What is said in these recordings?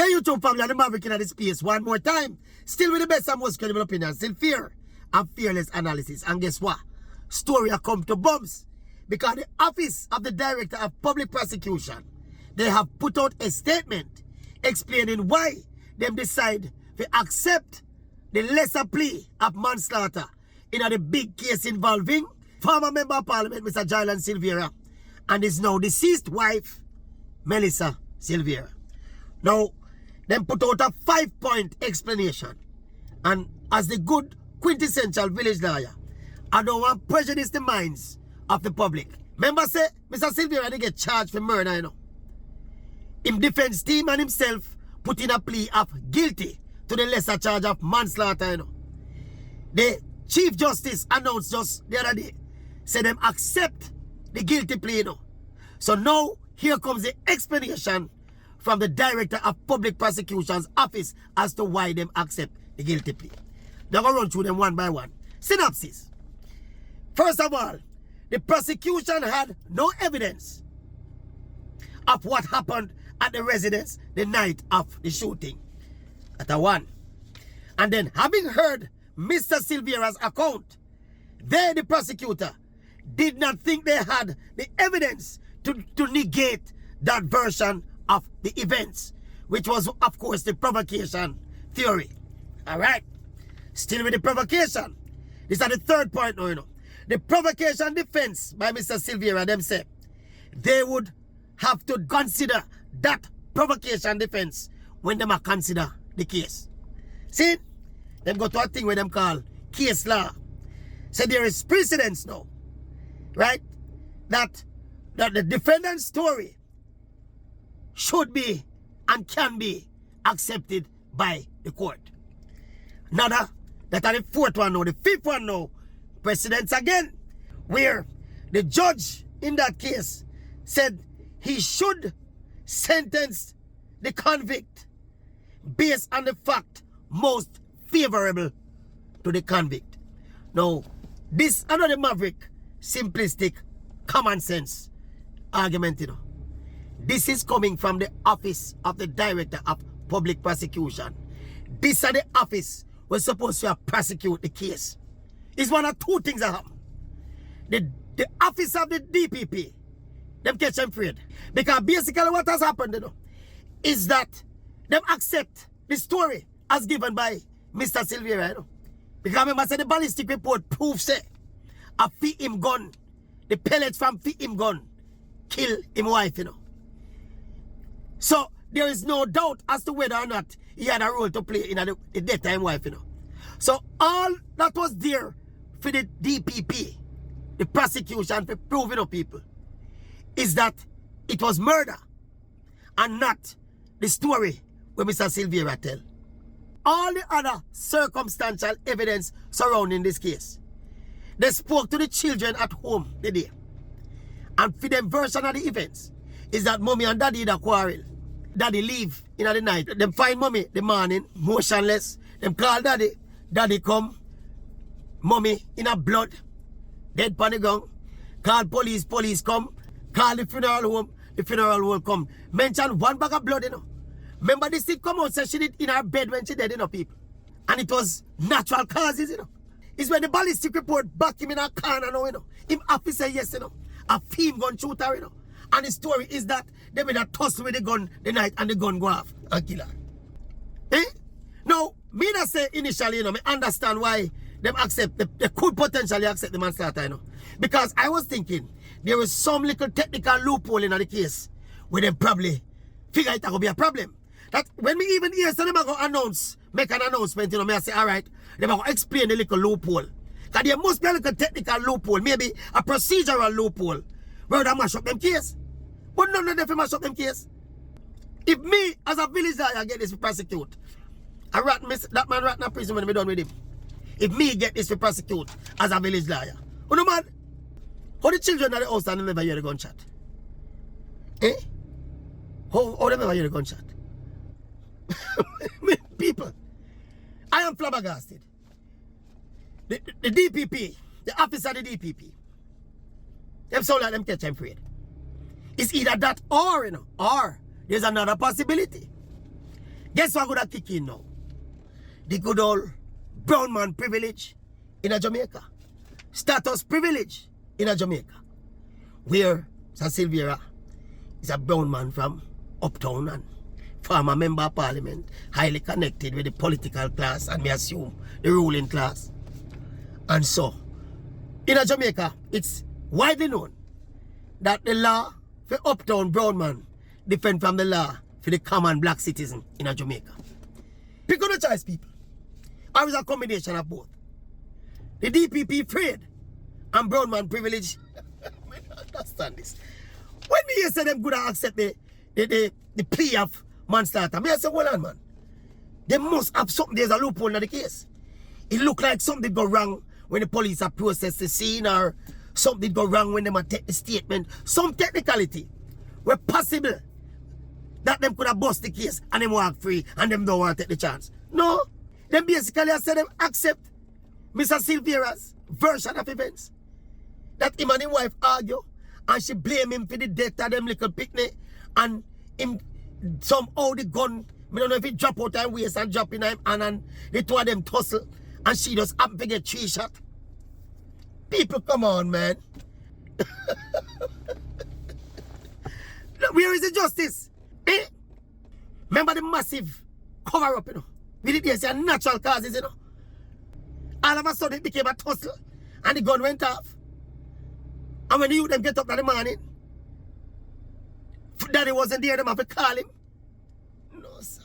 Yeah, YouTube family and the Maverick in the space one more time. Still with the best and most credible opinion. Still fair and fearless analysis. And guess what? Story have come to bumps. Because the Office of the Director of Public Prosecution, they have put out a statement explaining why they decide to accept the lesser plea of manslaughter in the big case involving former Member of Parliament, Mr. Jylan Silvera, and his now deceased wife, Melissa Silvera. Now, they put out a 5-point explanation. And as the good quintessential village lawyer, I don't want to prejudice the minds of the public. Remember say, Mr. Silvera they get charged for murder, you know. Him defense team and himself put in a plea of guilty to the lesser charge of manslaughter, you know. The Chief Justice announced just the other day, said them accept the guilty plea, you know. So now, here comes the explanation from the Director of Public Prosecution's office as to why them accept the guilty plea. They're going to run through them one by one. Synopsis. First of all, the prosecution had no evidence of what happened at the residence the night of the shooting. That's a one. And then, having heard Mr. Silvera's account, they, the prosecutor, did not think they had the evidence to negate that version of the events, which was, of course, the provocation theory. All right? Still with the provocation. This is the third point now, you know. The provocation defense by Mr. Silvera, them say, they would have to consider that provocation defense when they consider the case. See? Them go to a thing where them call case law. So there is precedence now, right? That the defendant's story should be and can be accepted by the court. Another, that are the fourth one now. The fifth one now, precedence again, where the judge in that case said he should sentence the convict based on the fact most favorable to the convict. Now, this another Maverick, simplistic, common sense argument, you know. This is coming from the Office of the Director of Public Prosecution. This is the office was supposed to prosecute the case. It's one of two things that happen. The Office of the DPP, them catch them afraid. Because basically what has happened, you know, is that them accept the story as given by Mr. Silvera, you know. Because remember, say the ballistic report proves say a him gun, the pellets from him gun kill him wife, you know. So there is no doubt as to whether or not he had a role to play in the daytime wife, you know. So all that was there for the DPP, the prosecution for proving of people, is that it was murder and not the story where Mr. Silvera tell. All the other circumstantial evidence surrounding this case, they spoke to the children at home the day. And for them version of the events is that mommy and daddy that quarrel. Daddy leave in the night. Them find mommy the morning, motionless. Them call daddy. Daddy come. Mommy in a blood. Dead on the ground. Call police. Police come. Call the funeral home. The funeral home come. Mention one bag of blood, you know. Remember this thing come out, say she did in her bed when she dead, you know, people. And it was natural causes, you know. It's when the ballistic report back him in a corner now, you know. Him officer, yes, you know. A film gun shooter, you know. And the story is that they made a tussle with the gun the night and the gun go off and kill her. Eh? Now, me not say initially, you know, me understand why them accept, they could potentially accept the manslaughter, you know. Because I was thinking, there was some little technical loophole in the case where they probably figure it could be a problem. That when me even hear so them are going to make an announcement, you know, me I say, all right, they are going to explain the little loophole. That there must be a little technical loophole, maybe a procedural loophole, where they mash up them case. But none of them will mash up them case. If me, as a village lawyer, get this to prosecute, that man rat in prison when I'm done with him. If me get this to prosecute as a village lawyer, you know, man, how the children at the house and never hear the gunshot? Eh? How they never hear the gunshot? People, I am flabbergasted. The DPP, the officer of the DPP, them sound like them catch them afraid. It's either that or, you know, or there's another possibility. Guess what gonna kick in now? The good old brown man privilege in a Jamaica. Status privilege in a Jamaica. Where Silvera is a brown man from uptown and former member of parliament, highly connected with the political class and may assume the ruling class. And so, in a Jamaica, it's widely known that the law for uptown brown man different from the law for the common black citizen in a Jamaica. Pick on the choice, people. Or is a combination of both. The DPP afraid and brown man privilege. I don't understand this. When me hear say them good accept the plea of manslaughter, me say, hold on, man. They must have something. There's a loophole in the case. It look like something go wrong when the police have processed the scene, or something go wrong when they take the statement. Some technicality were possible that them could have bust the case and them walk free and them don't want to take the chance. No. Them basically I said them accept Mr. Silvera's version of events. That him and his wife argue and she blame him for the death of them little picnic, and him somehow the gun, I don't know if he drop out her waist and drop in him and the two of them tussle and she just happen to get 3 shots. People, come on, man. Where is the justice? Eh? Remember the massive cover up, you know? We did say natural causes, you know? All of a sudden it became a tussle and the gun went off. And when the youth them get up in the morning, daddy wasn't there, them have to call him. No, sir.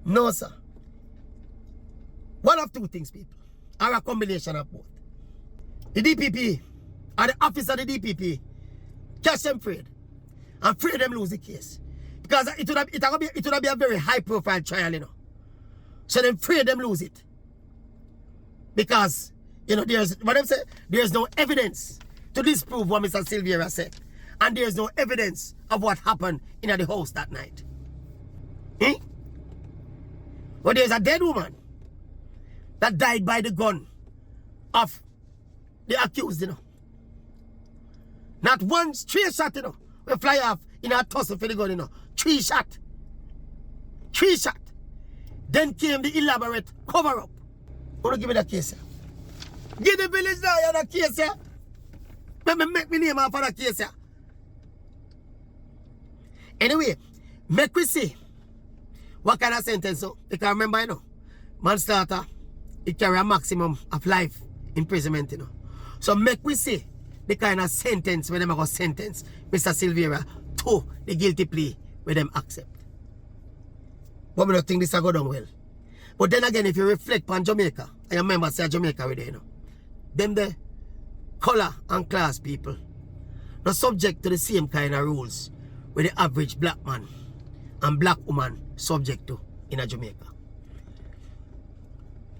No, sir. One of two things, people. Or a combination of both. The DPP, or the officer of the DPP, catch them afraid. And afraid them lose the case. Because it would have be a very high profile trial, you know. So them afraid them lose it. Because, you know, there's no evidence to disprove what Mr. Silvera said. And there's no evidence of what happened in the house that night. Eh? But there's a dead woman that died by the gun of the accused, you know. Not one straight shot, you know. We fly off in a tussle for the gun, you know. 3 shots. 3 shots. Then came the elaborate cover-up. Want to give me that case here? Give the village now that case here. Make me name off for that case here. Anyway, make we see what kind of sentence. So, because remember, you know, manslaughter, it carry a maximum of life imprisonment, you know. So make we see the kind of sentence when them are going to sentence Mr. Silvera to the guilty plea where them accept. But we don't think this will go down well. But then again, if you reflect on Jamaica, and you remember say Jamaica with you know, them the color and class people not subject to the same kind of rules where the average black man and black woman subject to in a Jamaica.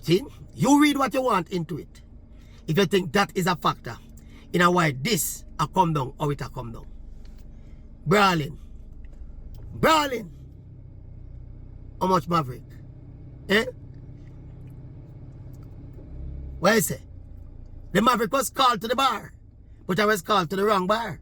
See? You read what you want into it. If you think that is a factor in a why this a come down or it a come down. Brawling. Brawling. How much Maverick? Eh? What I say? The Maverick was called to the bar, but I was called to the wrong bar.